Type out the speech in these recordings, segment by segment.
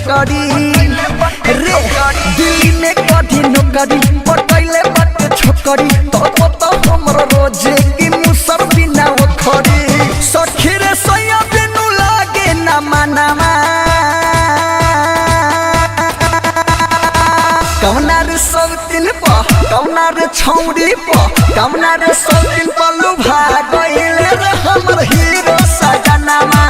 छोकरी रे दिल्ली में कभी नौकरी पटैले बाटे छोकरी तो हमर रोजे की मुसर बिना खरी सखी रे सैया बिनु लागे ना मनावा कौना रे सब दिन प कौना रे छौरी प कौना रे सब दिन पलू भागइले रे हमर हीरो सजनामा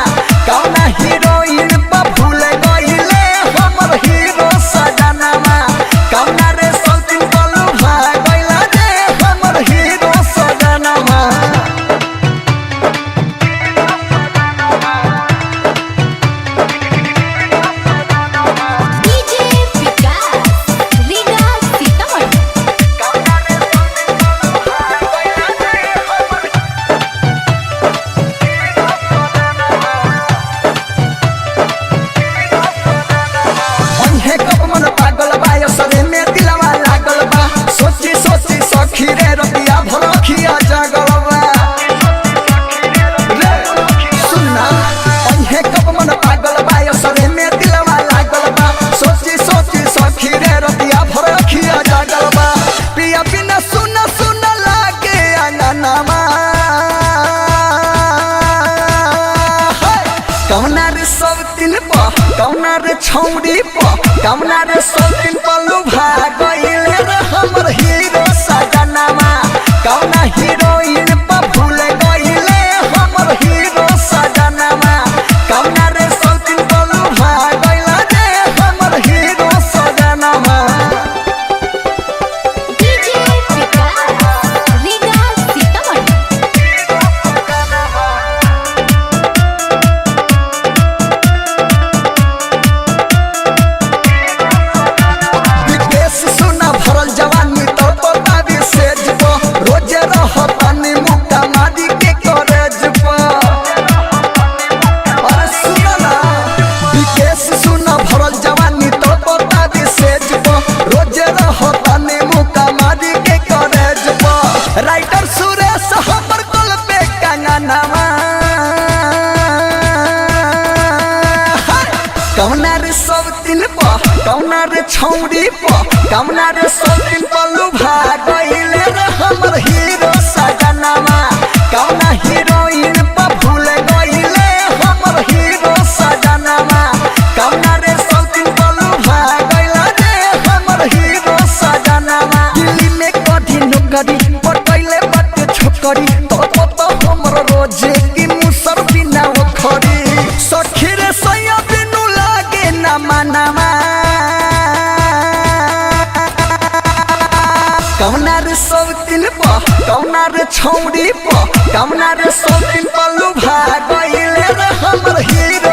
कौना हीरोइन प भूल गइले हमर हीरो सजनामा कौना रे सब दिन पलू भागइले रे हमर हीरो सजनामा खीरे रतिया भरखिया जगलवा रे सुनना अन्हे कब मन पागल बाय सरे में दिलवा लागल बा सोची सोची सखीरे रतिया भरखिया जगलवा पिया बिना सुन सुन लागे अंगनामा कौना रे सब दिन प कौना रे छौरी प कौना रे सब दिन पलू भागइले रे हमर हीरो सजनामा कौना हीरोइन प भूल गइले हमर हीरो सजनामा कौना रे सब दिन पलू भागइले रे हमर हीरो सजनामा राइटर सुरेश हमर कल पे कंगनावा कौना रे सब दिन प कौना रे छौरी प कौना रे सब दिन पलू भागइले रे हमर हीरो सजनामा कौना हीरोइन प भूल गइले हमर हीरो सजनामा कौना रे सब दिन पलू भागइले रे हमर हीरो सजनामा दिल्ली में कभी नौकरी पटैले बाटे छोकरी तो हमर रोजे की मुसर बिना खरी सखी रे सैया बिनु लागे ना मनावा कौना रे सब दिन प कौना रे छौरी प कौना रे सब दिन पलू भागइले रे हमर हीरो